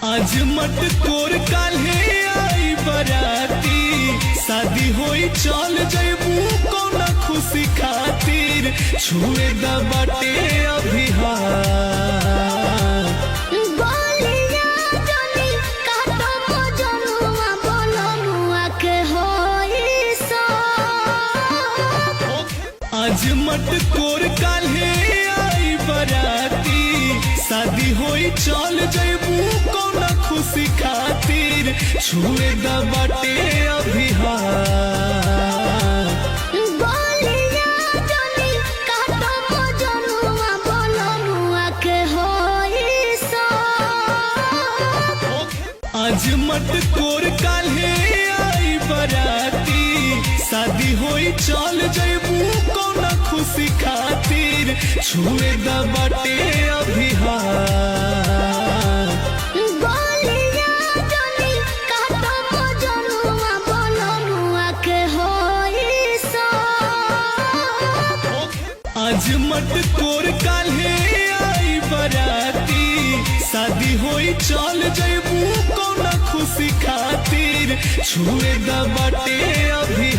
आज मत कोर काल्हे आई बराती, शादी होई चल जैबू कौना खुशी खातिर, छुए दा बाटे अभी आज मत कोर काल्हे आई बराती, शादी होई चल जैबू कौना खुशी खातिर, छुए दा बाटे अभी आज मत कोर काल्हे आई बराती, शादी होई चल जैबू कौना खुशी खातिर, छुए दा बाटे अभी आज मत कोर काल्हे आई बराती, शादी होई चल जैबू कौना खुशी खातिर, छुए दा बाटे अभी